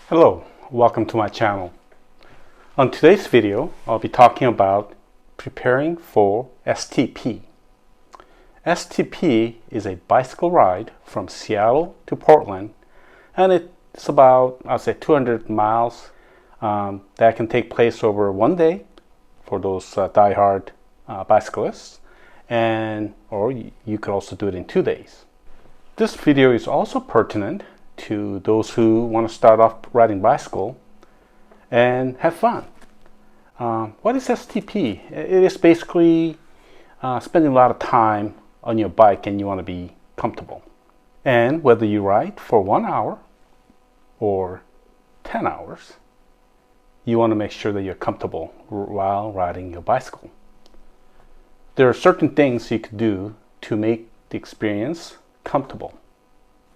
Hello, welcome to my channel. On today's video, I'll be talking about preparing for STP. STP is a bicycle ride from Seattle to Portland, and it's about, I'll say, 200 miles that can take place over one day for those die-hard bicyclists, or you could also do it in 2 days. This video is also pertinent to those who want to start off riding bicycle and have fun. What is STP? It is basically spending a lot of time on your bike and you want to be comfortable. And whether you ride for 1 hour or 10 hours, you want to make sure that you're comfortable while riding your bicycle. There are certain things you could do to make the experience comfortable.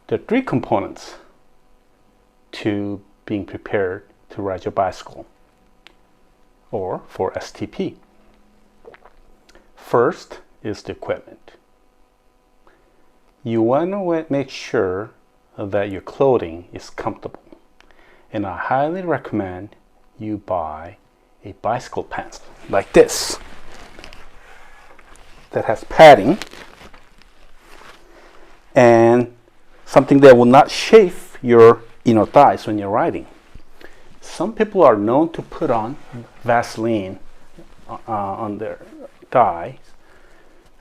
There are 3 components to being prepared to ride your bicycle, or for STP. First is the equipment. You want to make sure that your clothing is comfortable, and I highly recommend you buy a bicycle pants like this that has padding and something that will not chafe your inner thighs when you're riding. Some people are known to put on Vaseline on their thighs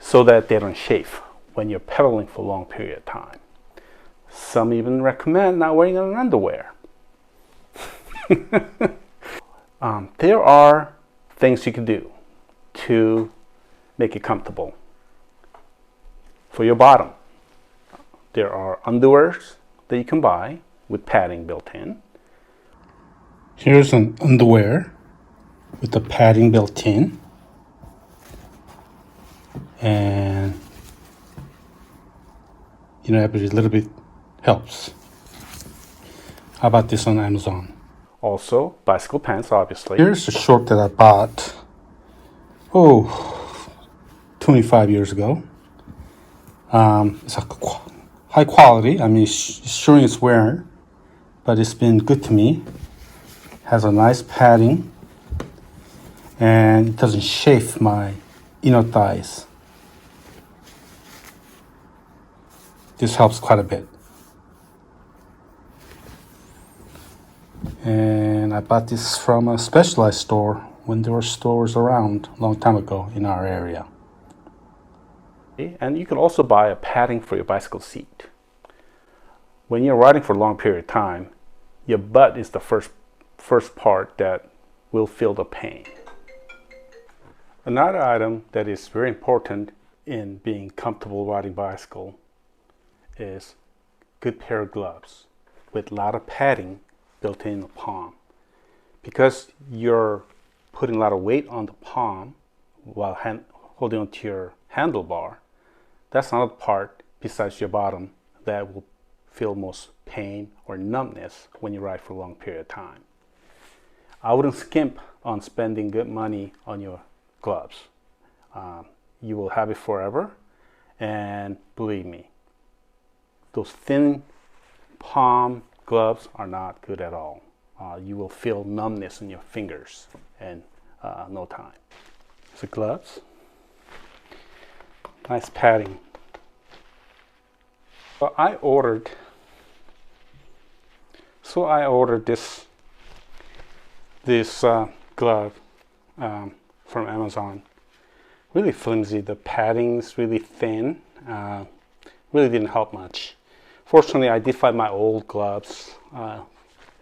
so that they don't chafe when you're pedaling for a long period of time. Some even recommend not wearing an underwear. There are things you can do to make it comfortable for your bottom. There are underwears that you can buy with padding built in. Here's an underwear with the padding built in. And every little bit helps. How about this on Amazon? Also, bicycle pants, obviously. Here's the short that I bought, 25 years ago. It's a high quality. I mean, it's showing its wear, but it's been good to me. Has a nice padding, and it doesn't chafe my inner thighs. This helps quite a bit. And I bought this from a Specialized store when there were stores around a long time ago in our area. And you can also buy a padding for your bicycle seat. When you're riding for a long period of time, your butt is the first part that will feel the pain. Another item that is very important in being comfortable riding bicycle is good pair of gloves with a lot of padding built in the palm. Because you're putting a lot of weight on the palm while holding onto your handlebar, that's another part besides your bottom that will feel most pain or numbness when you ride for a long period of time. I wouldn't skimp on spending good money on your gloves. You will have it forever, and believe me, those thin palm gloves are not good at all. You will feel numbness in your fingers in no time. So gloves, nice padding. So I ordered this glove from Amazon. Really flimsy. The padding's really thin. Really didn't help much. Fortunately, I did find my old gloves in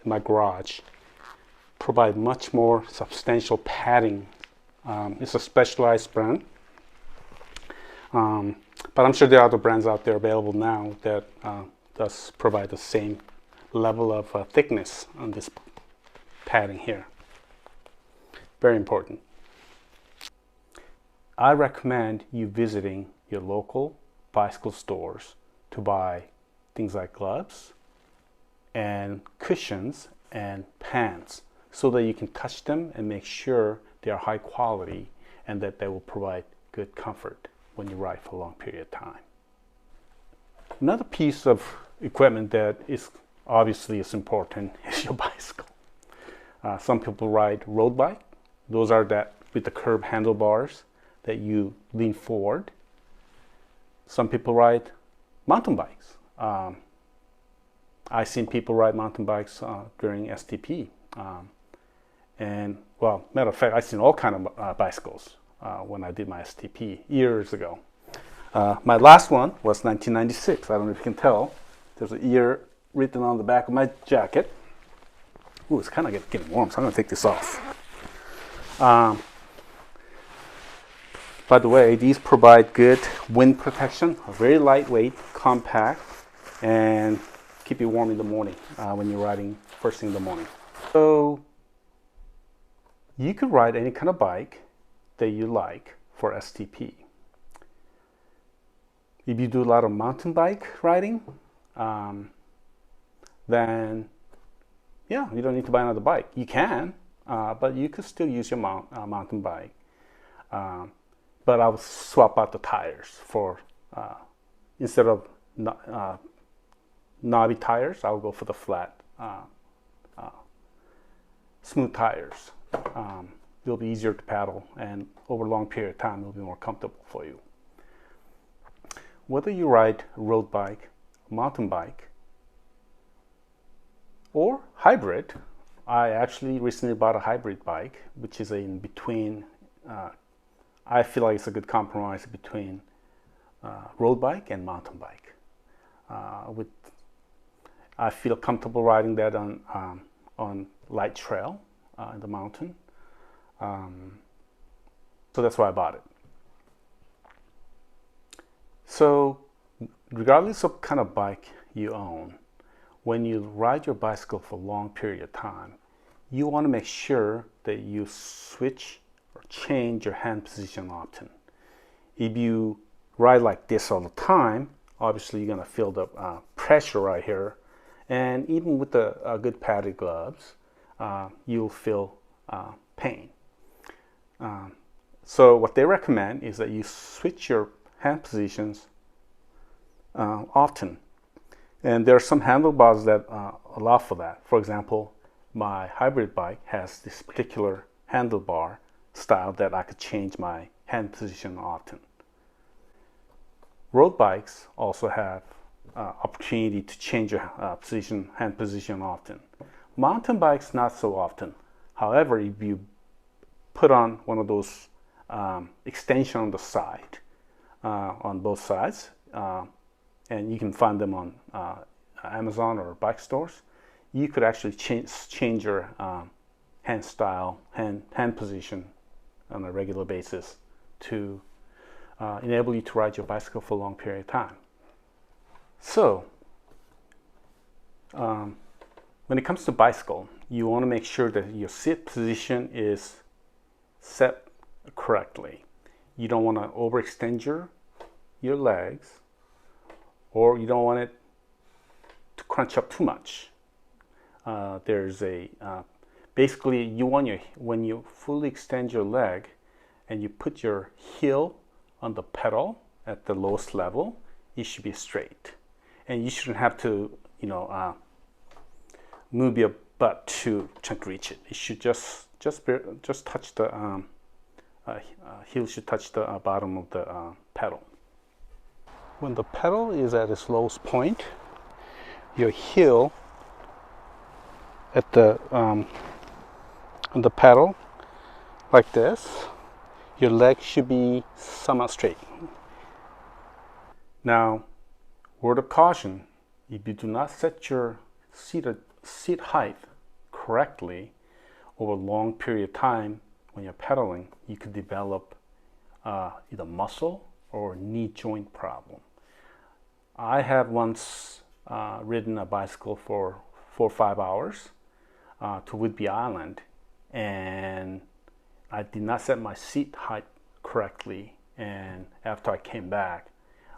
my garage. Provide much more substantial padding. It's a Specialized brand. But I'm sure there are other brands out there available now that does provide the same level of thickness on this padding here. Very important. I recommend you visiting your local bicycle stores to buy things like gloves and cushions and pants so that you can touch them and make sure they are high quality and that they will provide good comfort when you ride for a long period of time. Another piece of equipment that is obviously is important is your bicycle. Some people ride road bike. Those are that with the curved handlebars that you lean forward. Some people ride mountain bikes. I've seen people ride mountain bikes during STP. And well, matter of fact, I've seen all kind of bicycles when I did my STP years ago. My last one was 1996. I don't know if you can tell. There's a year written on the back of my jacket. Ooh, it's kind of getting warm, so I'm going to take this off. By the way, these provide good wind protection, are very lightweight, compact, and keep you warm in the morning when you're riding first thing in the morning. So you could ride any kind of bike that you like for STP. If you do a lot of mountain bike riding, then yeah, you don't need to buy another bike. You can, but you could still use your mountain bike. But I would swap out the tires for, instead of knobby tires, I would go for the flat, smooth tires. It'll be easier to paddle, and over a long period of time, it'll be more comfortable for you. Whether you ride a road bike, mountain bike, or hybrid, I actually recently bought a hybrid bike, which is in between. I feel like it's a good compromise between road bike and mountain bike. I feel comfortable riding that on light trail in the mountain. So that's why I bought it. So regardless of kind of bike you own, when you ride your bicycle for a long period of time, you want to make sure that you switch or change your hand position often. If you ride like this all the time, obviously you're going to feel the pressure right here, and even with the good padded gloves, you'll feel pain. So what they recommend is that you switch your hand positions often. And there are some handlebars that allow for that. For example, my hybrid bike has this particular handlebar style that I could change my hand position often. Road bikes also have opportunity to change your hand position often. Mountain bikes, not so often. However, if you put on one of those extension on the side, on both sides, and you can find them on Amazon or bike stores, you could actually change your hand style, hand position on a regular basis to enable you to ride your bicycle for a long period of time. So, when it comes to bicycle, you want to make sure that your sit position is set correctly. You don't want to overextend your legs, or you don't want it to crunch up too much. There's a basically you want when you fully extend your leg and you put your heel on the pedal at the lowest level, it should be straight, and you shouldn't have to move your butt to try to reach it. It should just touch the heel should touch the bottom of the pedal. When the pedal is at its lowest point, your heel at the on the pedal like this, your leg should be somewhat straight. Now, word of caution: if you do not set your seat height correctly over a long period of time when you're pedaling, you could develop either muscle or knee joint problem. I have once ridden a bicycle for 4 or 5 hours to Whidbey Island, and I did not set my seat height correctly, and after I came back,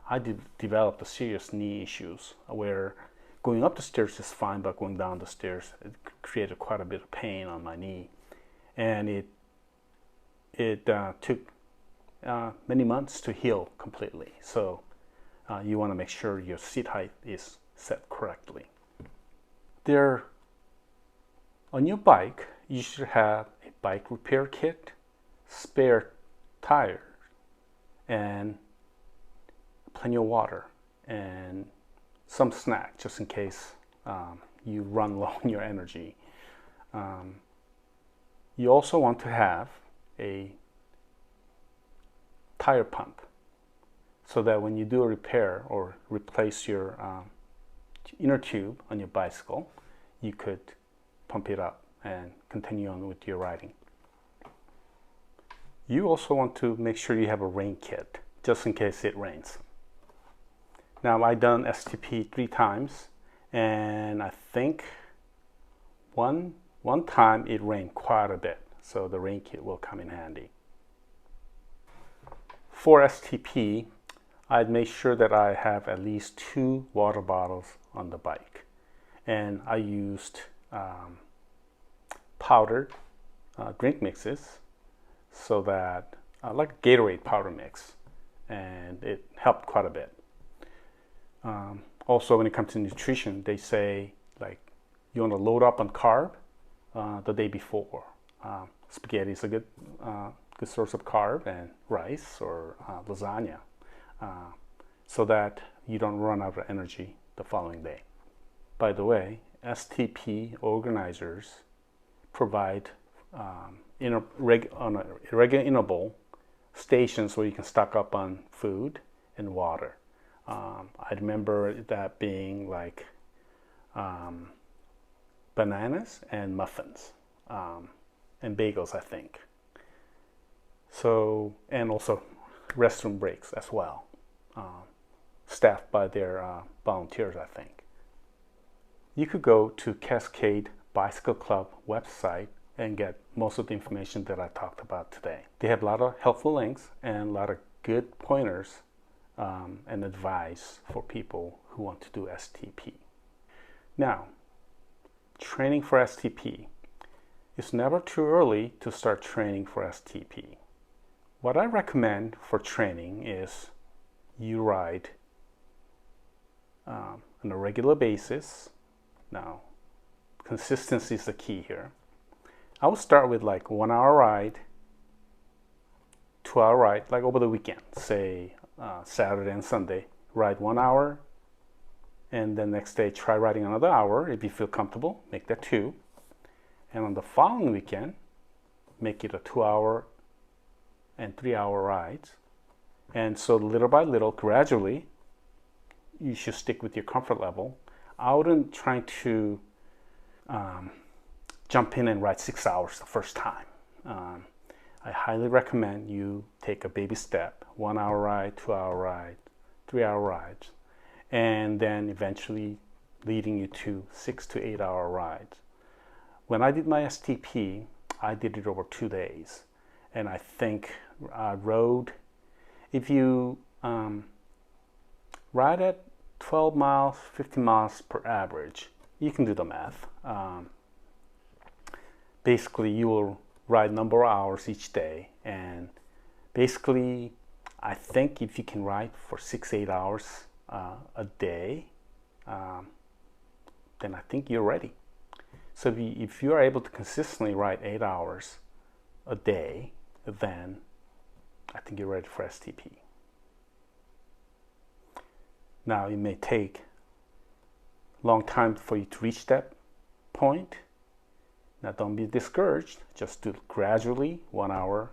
I developed a serious knee issues where going up the stairs is fine, but going down the stairs, it created quite a bit of pain on my knee, and it took many months to heal completely. So you want to make sure your seat height is set correctly. There, on your bike, you should have a bike repair kit, spare tires, and plenty of water, and some snack just in case you run low on your energy. You also want to have a tire pump so that when you do a repair or replace your inner tube on your bicycle, you could pump it up and continue on with your riding. You also want to make sure you have a rain kit just in case it rains. Now, I've done STP 3 times, and I think one time it rained quite a bit, so the rain kit will come in handy. For STP, I'd make sure that I have at least 2 water bottles on the bike, and I used powdered drink mixes, so that like Gatorade powder mix, and it helped quite a bit. Also, when it comes to nutrition, they say like you want to load up on carb the day before. Spaghetti is a good source of carb, and rice or lasagna, so that you don't run out of energy the following day. By the way, STP organizers provide on a regular interval stations where you can stock up on food and water. I remember that being like bananas and muffins and bagels, I think. So, and also restroom breaks as well, staffed by their volunteers, I think. You could go to Cascade Bicycle Club website and get most of the information that I talked about today. They have a lot of helpful links and a lot of good pointers and advice for people who want to do STP. Now, training for STP. It's never too early to start training for STP. What I recommend for training is you ride on a regular basis. Now, consistency is the key here. I will start with like 1 hour ride, 2 hour ride, like over the weekend, say Saturday and Sunday, ride 1 hour, and then next day try riding another hour. If you feel comfortable, make that 2. And on the following weekend, make it a 2 hour and 3 hour rides. And so little by little, gradually, you should stick with your comfort level. I wouldn't try to jump in and ride 6 hours the first time. I highly recommend you take a baby step, 1 hour ride, 2 hour ride, 3 hour rides, and then eventually leading you to 6 to 8 hour rides. When I did my STP, I did it over 2 days, and I think rode, if you ride at 12 miles, 15 miles per average, you can do the math. Basically, you will ride number of hours each day, and basically, I think if you can ride for 6-8 hours a day, then I think you're ready. So if you are able to consistently ride 8 hours a day, then I think you're ready for STP. Now, it may take a long time for you to reach that point. Now, don't be discouraged. Just do it gradually, 1 hour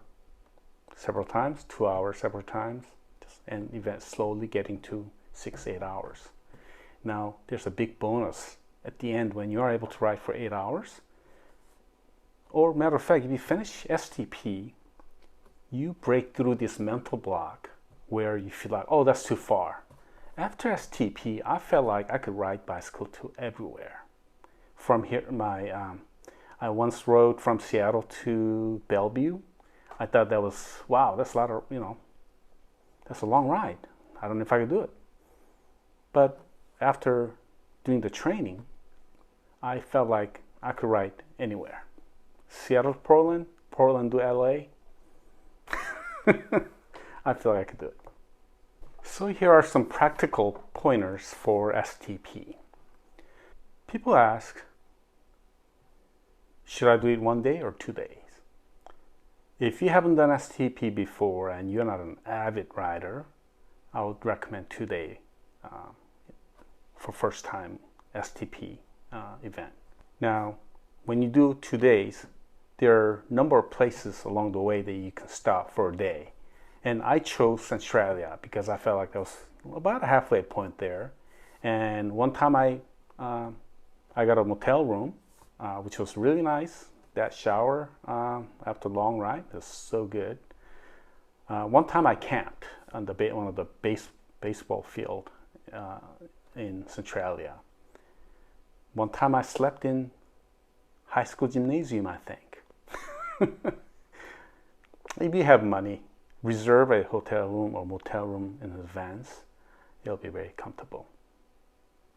several times, 2 hours several times, and eventually slowly getting to 6-8 hours. Now, there's a big bonus at the end when you are able to ride for 8 hours. Or, matter of fact, if you finish STP, you break through this mental block where you feel like, oh, that's too far. After STP, I felt like I could ride bicycle to everywhere. From here, I once rode from Seattle to Bellevue. I thought that was, wow, that's a lot of, that's a long ride. I don't know if I could do it. But after doing the training, I felt like I could ride anywhere. Seattle to Portland, Portland to LA. I feel like I could do it. So here are some practical pointers for STP. People ask, should I do it 1 day or 2 days? If you haven't done STP before and you're not an avid rider, I would recommend 2 day for first time STP event. Now, when you do 2 days, there are a number of places along the way that you can stop for a day. And I chose Centralia because I felt like there was about a halfway point there. And one time I got a motel room, which was really nice. That shower after a long ride was so good. One time I camped on one of the baseball field in Centralia. One time I slept in high school gymnasium, I think. If you have money, reserve a hotel room or motel room in advance. It'll be very comfortable.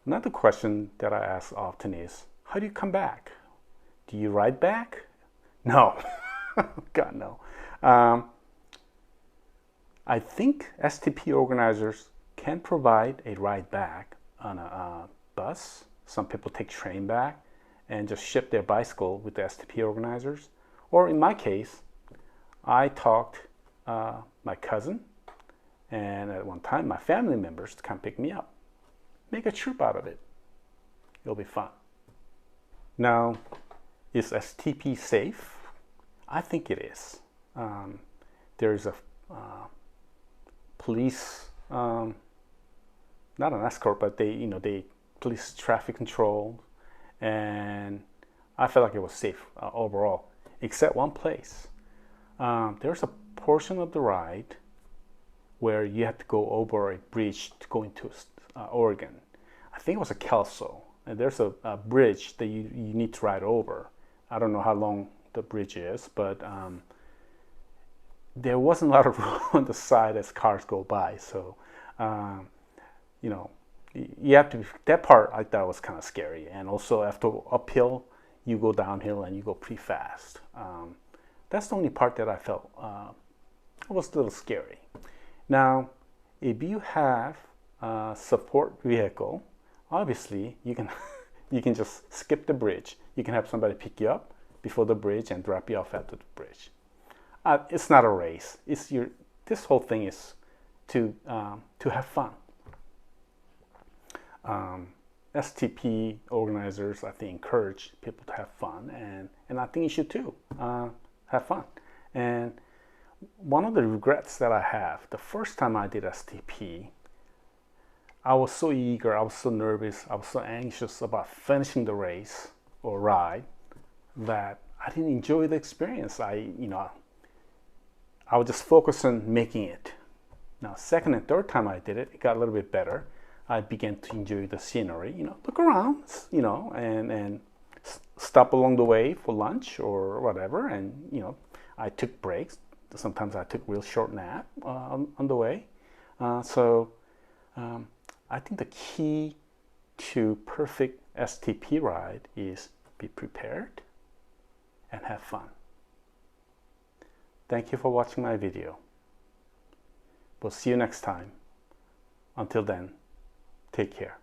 Another question that I ask often is, how do you come back? Do you ride back? No. God, no. I think STP organizers can provide a ride back on a bus. Some people take train back and just ship their bicycle with the STP organizers. Or in my case, I talked my cousin and at one time my family members to come pick me up. Make a trip out of it. It'll be fun. Now, is STP safe? I think it is. There's a police, not an escort, but they police traffic control, and I felt like it was safe overall, except one place. There's a portion of the ride where you have to go over a bridge to go into Oregon. I think it was a Kelso, and there's a bridge that you need to ride over. I don't know how long the bridge is, but there wasn't a lot of room on the side as cars go by. So, you have to, that part I thought was kind of scary. And also after uphill, you go downhill and you go pretty fast. That's the only part that I felt was a little scary. Now, if you have a support vehicle, obviously you can you can just skip the bridge. You can have somebody pick you up before the bridge and drop you off after the bridge. It's not a race. This whole thing is to have fun. STP organizers, I think, encourage people to have fun, and I think you should too. Have fun. And one of the regrets that I have, the first time I did STP, I was so eager, I was so nervous, I was so anxious about finishing the race or ride that I didn't enjoy the experience. I was just focused on making it. Now, second and third time I did it, it got a little bit better. I began to enjoy the scenery, look around, and stop along the way for lunch or whatever. And, I took breaks. Sometimes I took real short nap on the way. I think the key to perfect STP ride is be prepared and have fun. Thank you for watching my video. We'll see you next time. Until then, take care.